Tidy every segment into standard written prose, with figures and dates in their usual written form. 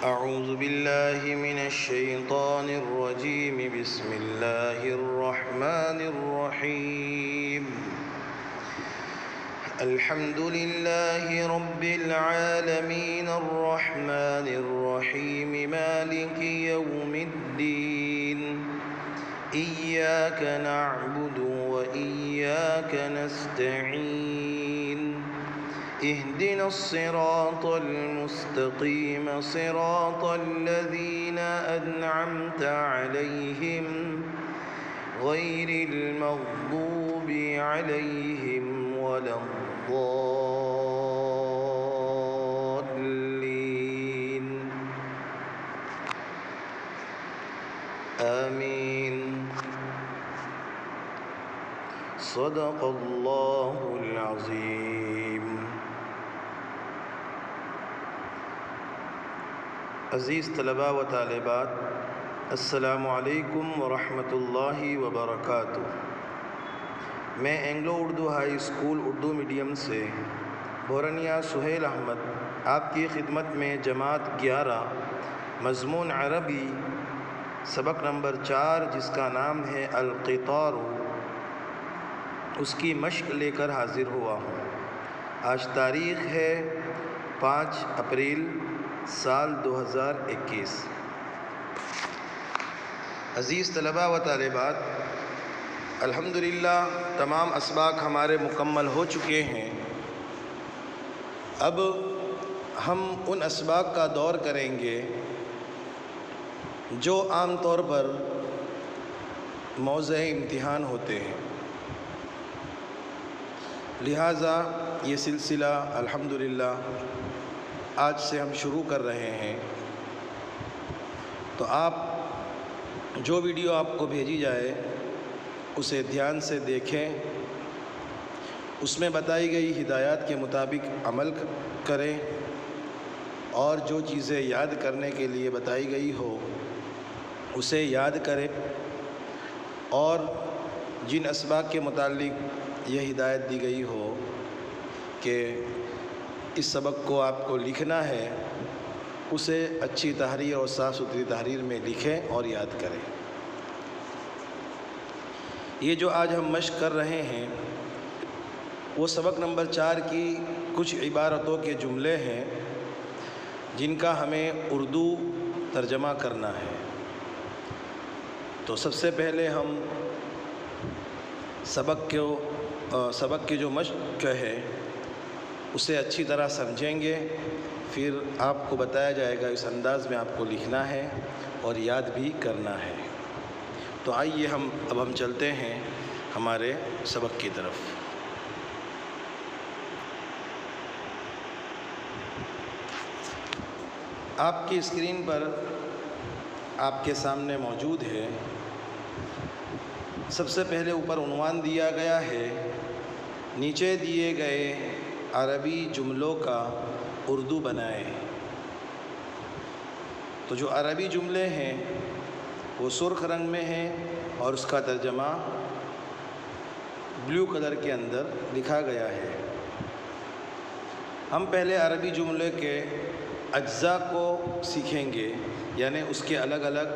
أعوذ بالله من الشيطان الرجيم بسم الله الرحمن الرحيم الحمد لله رب العالمين الرحمن الرحيم مالك يوم الدين إياك نعبد وإياك نستعين اهدنا الصراط المستقيم صراط الذين أنعمت عليهم غير المغضوب عليهم ولا الضالين آمين صدق الله العظيم۔ عزیز طلباء و طالبات، السلام علیکم ورحمۃ اللہ وبرکاتہ۔ میں Anglo Urdu high school Urdu medium سے بورنیہ سہیل احمد آپ کی خدمت میں جماعت 11 مضمون عربی سبق نمبر 4 جس کا نام ہے القطار، اس کی مشق لے کر حاضر ہوا ہوں۔ آج تاریخ ہے 5 اپریل سال 2021۔ عزیز طلباء و طالبات، الحمدللہ تمام اسباق ہمارے مکمل ہو چکے ہیں۔ اب ہم ان اسباق کا دور کریں گے جو عام طور پر موضع امتحان ہوتے ہیں، لہٰذا یہ سلسلہ الحمدللہ آج سے ہم شروع کر رہے ہیں۔ تو آپ جو ویڈیو آپ کو بھیجی جائے اسے دھیان سے دیکھیں، اس میں بتائی گئی ہدایات کے مطابق عمل کریں، اور جو چیزیں یاد کرنے کے لیے بتائی گئی ہو اسے یاد کریں، اور جن اسباق کے متعلق یہ ہدایت دی گئی ہو کہ اس سبق کو آپ کو لکھنا ہے اسے اچھی تحریر اور صاف ستھری تحریر میں لکھیں اور یاد کریں۔ یہ جو آج ہم مشق کر رہے ہیں وہ سبق نمبر 4 کی کچھ عبارتوں کے جملے ہیں جن کا ہمیں اردو ترجمہ کرنا ہے۔ تو سب سے پہلے ہم سبق کی جو مشق ہے اسے اچھی طرح سمجھیں گے، پھر آپ کو بتایا جائے گا اس انداز میں آپ کو لکھنا ہے اور یاد بھی کرنا ہے۔ تو آئیے اب ہم چلتے ہیں ہمارے سبق کی طرف۔ آپ کی اسکرین پر آپ کے سامنے موجود ہے، سب سے پہلے اوپر عنوان دیا گیا ہے نیچے دیے گئے عربی جملوں کا اردو بنائیں۔ تو جو عربی جملے ہیں وہ سرخ رنگ میں ہیں اور اس کا ترجمہ بلیو کلر کے اندر لکھا گیا ہے۔ ہم پہلے عربی جملے کے اجزاء کو سیکھیں گے، یعنی اس کے الگ الگ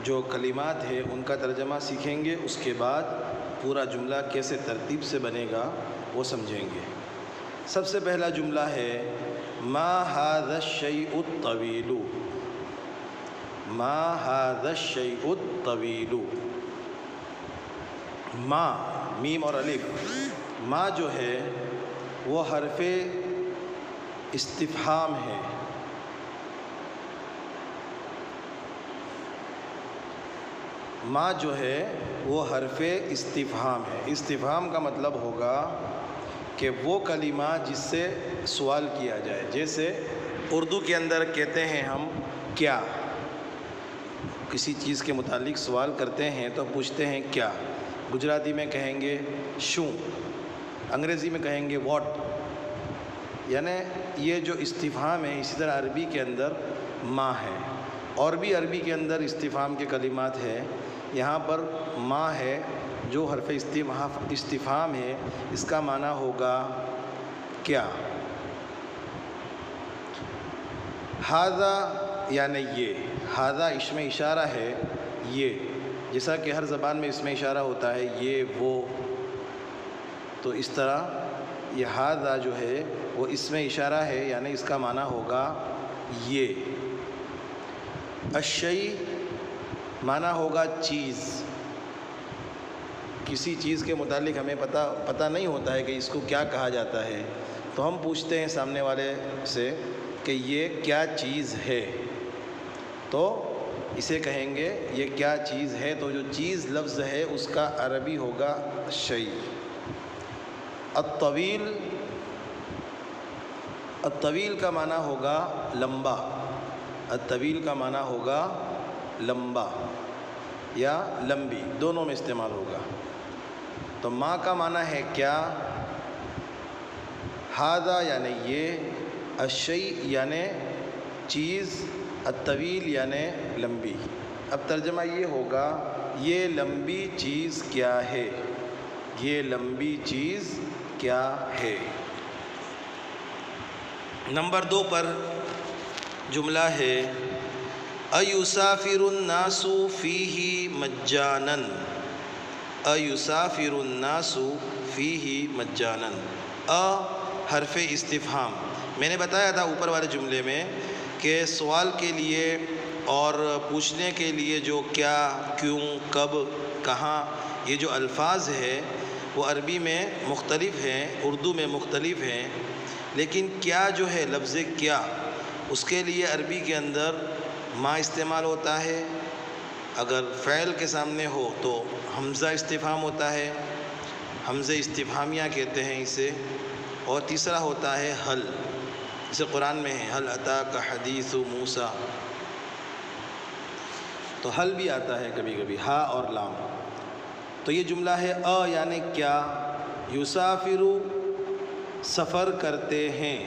جو کلمات ہیں ان کا ترجمہ سیکھیں گے، اس کے بعد پورا جملہ کیسے ترتیب سے بنے گا وہ سمجھیں گے۔ سب سے پہلا جملہ ہے ما ھذا الشیء الطویل، ما ھذا الشیء الطویل۔ ما، میم اور الف، ما جو ہے وہ حرف استفہام ہے۔ ما جو ہے وہ حرف استفہام ہے۔ استفہام کا مطلب ہوگا کہ وہ کلمہ جس سے سوال کیا جائے، جیسے اردو کے اندر کہتے ہیں ہم کیا، کسی چیز کے متعلق سوال کرتے ہیں تو پوچھتے ہیں کیا، گجراتی میں کہیں گے شوں، انگریزی میں کہیں گے واٹ، یعنی یہ جو استفہام ہے۔ اسی طرح عربی کے اندر ما ہے، اور بھی عربی کے اندر استفہام کے کلمات ہے، یہاں پر ما ہے جو حرف استفہام ہے، اس کا معنی ہوگا کیا۔ ھذا یعنی یہ، ھذا اسم اشارہ ہے یہ، جیسا کہ ہر زبان میں اسم اشارہ ہوتا ہے یہ وہ، تو اس طرح یہ ھذا جو ہے وہ اسم اشارہ ہے، یعنی اس کا معنی ہوگا یہ۔ الشیء معنی ہوگا چیز، کسی چیز کے متعلق ہمیں پتہ نہیں ہوتا ہے کہ اس کو کیا کہا جاتا ہے، تو ہم پوچھتے ہیں سامنے والے سے کہ یہ کیا چیز ہے، تو اسے کہیں گے یہ کیا چیز ہے، تو جو چیز لفظ ہے اس کا عربی ہوگا شیء۔ الطویل، الطویل کا معنی ہوگا لمبا، الطویل کا معنی ہوگا لمبا یا لمبی، دونوں میں استعمال ہوگا۔ تو ما کا معنی ہے کیا، ھذا یعنی یہ، الشیء یعنی چیز، الطویل یعنی لمبی۔ اب ترجمہ یہ ہوگا یہ لمبی چیز کیا ہے، یہ لمبی چیز کیا ہے۔ نمبر 2 پر جملہ ہے ایسافر الناس فیہ مجانا، ایسافر الناس فیہ مجانا، حرف استفہام۔ میں نے بتایا تھا اوپر والے جملے میں کہ سوال کے لیے اور پوچھنے کے لیے جو کیا، کیوں، کب، کہاں، یہ جو الفاظ ہے وہ عربی میں مختلف ہیں، اردو میں مختلف ہیں، لیکن کیا جو ہے لفظ کیا، اس کے لیے عربی کے اندر ما استعمال ہوتا ہے، اگر فعل کے سامنے ہو تو حمزہ استفہام ہوتا ہے، حمزہ استفہامیہ کہتے ہیں اسے، اور تیسرا ہوتا ہے حل، جیسے قرآن میں ہے حل اتاک حدیث موسیٰ، تو حل بھی آتا ہے کبھی کبھی، ہا اور لام۔ تو یہ جملہ ہے یعنی کیا، یسافر سفر کرتے ہیں،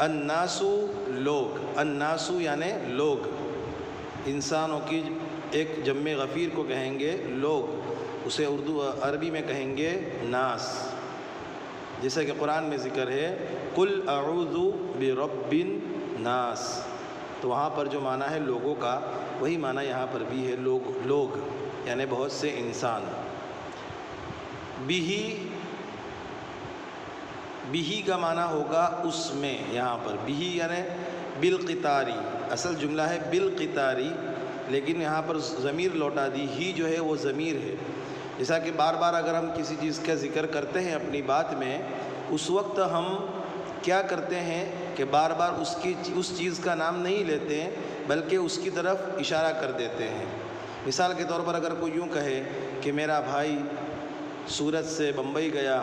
الناس لوگ، الناس یعنی لوگ، انسانوں کی ایک جمع غفیر کو کہیں گے لوگ، اسے عربی میں کہیں گے ناس، جیسا کہ قرآن میں ذکر ہے قل اعوذ برب الناس، تو وہاں پر جو معنی ہے لوگوں کا وہی معنی یہاں پر بھی ہے، لوگ یعنی بہت سے انسان۔ بھی کا معنی ہوگا اس میں، یہاں پر بھی یعنی بالقطاری، اصل جملہ ہے بالقطاری، لیکن یہاں پر ضمیر لوٹا دی، ہی جو ہے وہ ضمیر ہے، جیسا کہ بار بار اگر ہم کسی چیز کا ذکر کرتے ہیں اپنی بات میں، اس وقت ہم کیا کرتے ہیں کہ بار بار اس چیز کا نام نہیں لیتے ہیں بلکہ اس کی طرف اشارہ کر دیتے ہیں۔ مثال کے طور پر اگر کوئی یوں کہے کہ میرا بھائی سورت سے بمبئی گیا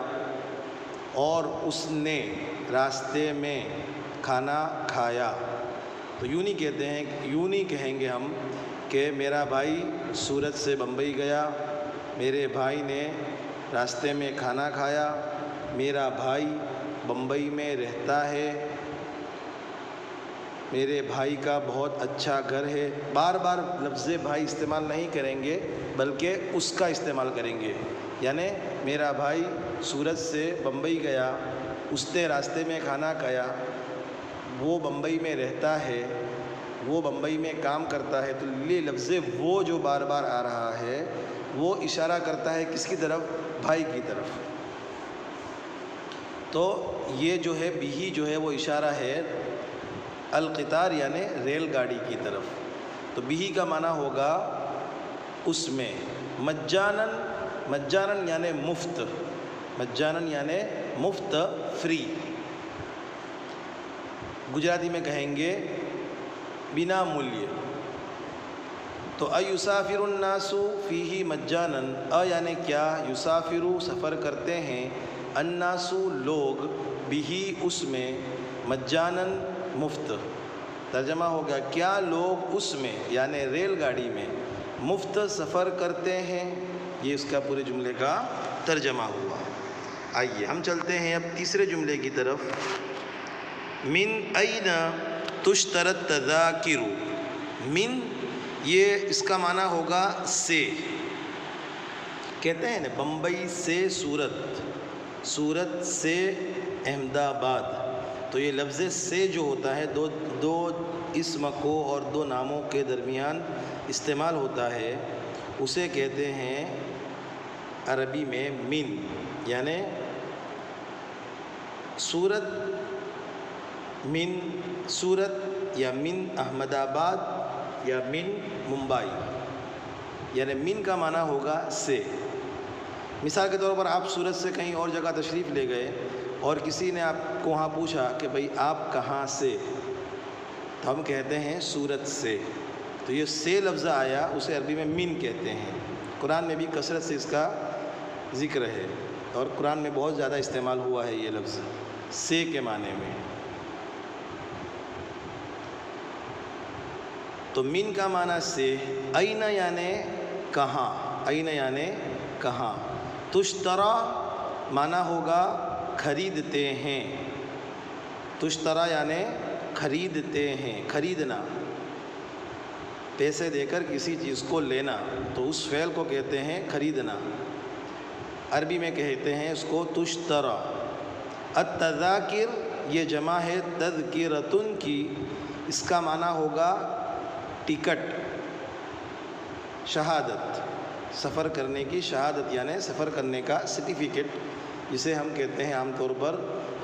اور اس نے راستے میں کھانا کھایا، تو یوں نہیں کہتے ہیں، یوں نہیں کہیں گے ہم کہ میرا بھائی سورت سے بمبئی گیا، میرے بھائی نے راستے میں کھانا کھایا، میرا بھائی بمبئی میں رہتا ہے، میرے بھائی کا بہت اچھا گھر ہے۔ بار بار لفظ بھائی استعمال نہیں کریں گے بلکہ اس کا استعمال کریں گے، یعنی میرا بھائی سورت سے بمبئی گیا، اس نے راستے میں کھانا کھایا، وہ بمبئی میں رہتا ہے، وہ بمبئی میں کام کرتا ہے، تو یہ لفظ وہ جو بار بار آ رہا ہے وہ اشارہ کرتا ہے کس کی طرف، بھائی کی طرف۔ تو یہ جو ہے بھی جو ہے وہ اشارہ ہے القطار یعنی ریل گاڑی کی طرف، تو بھی کا معنی ہوگا اس میں۔ مجانن، مجانن یعنی مفت، مجانن یعنی مفت، فری، گجراتی میں کہیں گے بنا مولیہ۔ تو ایسافر الناس فیہ مجانن، یعنی کیا، یسافر سفر کرتے ہیں، الناس لوگ، بھی اس میں، مجانن مفت۔ ترجمہ ہوگا کیا لوگ اس میں یعنی ریل گاڑی میں مفت سفر کرتے ہیں، یہ اس کا پورے جملے کا ترجمہ ہوا۔ آئیے ہم چلتے ہیں اب تیسرے جملے کی طرف۔ من این تشتری التذاکر، من یہ اس کا معنی ہوگا سے، کہتے ہیں نا بمبئی سے سورت، سورت سے احمد آباد، تو یہ لفظ سے جو ہوتا ہے دو اسم کو اور دو ناموں کے درمیان استعمال ہوتا ہے، اسے کہتے ہیں عربی میں من، یعنی صورت یا من احمد آباد یا من ممبئی، یعنی من کا معنی ہوگا سے۔ مثال کے طور پر آپ سورت سے کہیں اور جگہ تشریف لے گئے اور کسی نے آپ کو وہاں پوچھا کہ بھئی آپ کہاں سے، تو ہم کہتے ہیں سورت سے۔ تو یہ سے لفظ آیا، اسے عربی میں من کہتے ہیں۔ قرآن میں بھی کثرت سے اس کا ذکر ہے اور قرآن میں بہت زیادہ استعمال ہوا ہے یہ لفظ سے کے معنی میں۔ تو من کا معنی سے، این یعنی کہاں، این یعنی کہاں، تشترا معنی ہوگا خریدتے ہیں، تشترا یعنی خریدتے ہیں، خریدنا، پیسے دے کر کسی چیز کو لینا، تو اس فعل کو کہتے ہیں خریدنا۔ عربی میں کہتے ہیں اس کو تشترا۔ التذاکر یہ جمع ہے تذکرتن کی، اس کا معنی ہوگا ٹکٹ، شہادت، سفر کرنے کی شہادت، یعنی سفر کرنے کا سرٹیفکیٹ، جسے ہم کہتے ہیں عام طور پر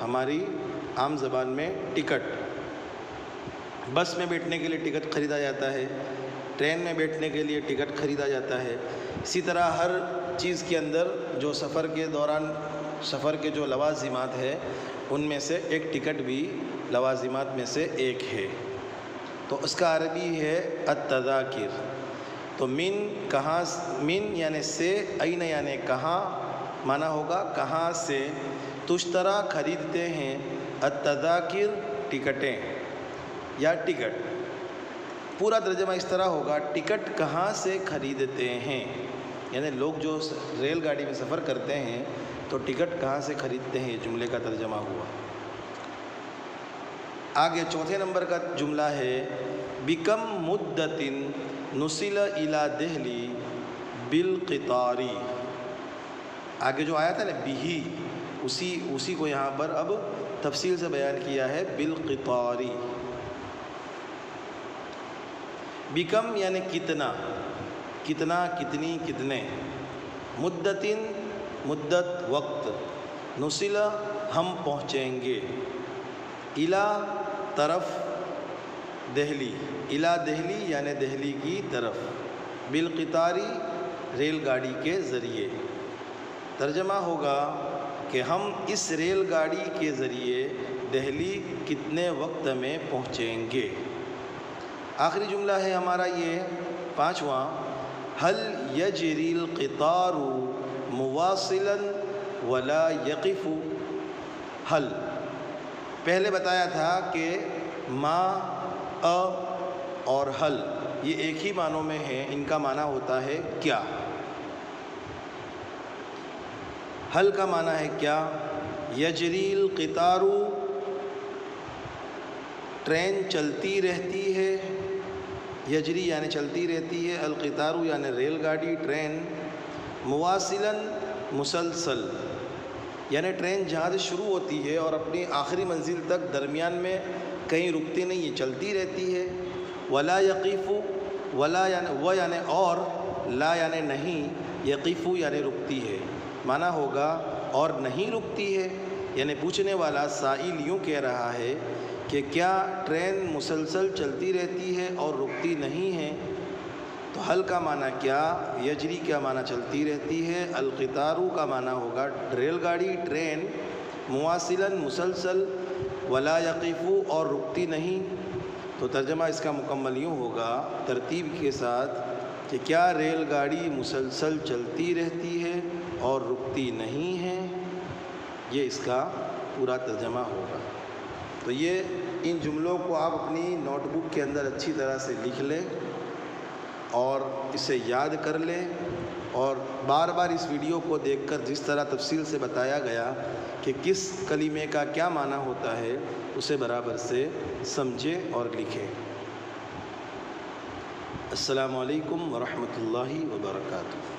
ہماری عام زبان میں ٹکٹ۔ بس میں بیٹھنے کے لیے ٹکٹ خریدا جاتا ہے، ٹرین میں بیٹھنے کے لیے ٹکٹ خریدا جاتا ہے۔ اسی طرح ہر چیز کے اندر جو سفر کے دوران سفر کے جو لوازمات ہے، ان میں سے ایک ٹکٹ بھی لوازمات میں سے ایک ہے۔ تو اس کا عربی ہے التذاکر۔ تو من کہاں، من یعنی سے، این یعنی کہاں، معنی ہوگا کہاں سے، تشترا خریدتے ہیں، التذاکر ٹکٹیں یا ٹکٹ۔ پورا ترجمہ اس طرح ہوگا ٹکٹ کہاں سے خریدتے ہیں، یعنی لوگ جو ریل گاڑی میں سفر کرتے ہیں تو ٹکٹ کہاں سے خریدتے ہیں، یہ جملے کا ترجمہ ہوا۔ آگے چوتھے نمبر کا جملہ ہے بکم مدتن نسل الی دہلی بالقطاری۔ آگے جو آیا تھا نا بھی، اسی کو یہاں پر اب تفصیل سے بیان کیا ہے، بالقطاری۔ بکم یعنی کتنا، کتنا، کتنی، کتنے، مدتن مدت، وقت، نسل ہم پہنچیں گے، الا طرف، دہلی، الا دہلی یعنی دہلی کی طرف، بالقطاری ریل گاڑی کے ذریعے۔ ترجمہ ہوگا کہ ہم اس ریل گاڑی کے ذریعے دہلی کتنے وقت میں پہنچیں گے۔ آخری جملہ ہے ہمارا یہ پانچواں، هل یجری القطار مواصلا ولا یقف۔ حل پہلے بتایا تھا کہ ما، اور حل یہ ایک ہی معنوں میں ہیں، ان کا معنی ہوتا ہے کیا۔ حل کا معنی ہے کیا، یجری القطار ٹرین چلتی رہتی ہے، یجری یعنی چلتی رہتی ہے، القطار یعنی ریل گاڑی، ٹرین، مواصلاً مسلسل یعنی ٹرین جہاں سے شروع ہوتی ہے اور اپنی آخری منزل تک درمیان میں کہیں رکتی نہیں ہے، چلتی رہتی ہے۔ ولا یقیف، ولا یعنی و یعنی اور، لا یعنی نہیں، یقیف یعنی رکتی ہے، معنی ہوگا اور نہیں رکتی ہے، یعنی پوچھنے والا سائل یوں کہہ رہا ہے کہ کیا ٹرین مسلسل چلتی رہتی ہے اور رکتی نہیں ہے؟ تو حل کا معنی کیا، یجری کا معنی چلتی رہتی ہے، القطارو کا معنی ہوگا ریل گاڑی، ٹرین، مواصلاً مسلسل، ولا یقیفو اور رکتی نہیں۔ تو ترجمہ اس کا مکمل یوں ہوگا ترتیب کے ساتھ کہ کیا ریل گاڑی مسلسل چلتی رہتی ہے اور رکتی نہیں ہے، یہ اس کا پورا ترجمہ ہوگا۔ تو یہ ان جملوں کو آپ اپنی نوٹ بک کے اندر اچھی طرح سے لکھ لیں اور اسے یاد کر لیں، اور بار بار اس ویڈیو کو دیکھ کر جس طرح تفصیل سے بتایا گیا کہ کس کلمے کا کیا معنی ہوتا ہے، اسے برابر سے سمجھیں اور لکھیں۔ السلام علیکم ورحمۃ اللہ وبرکاتہ۔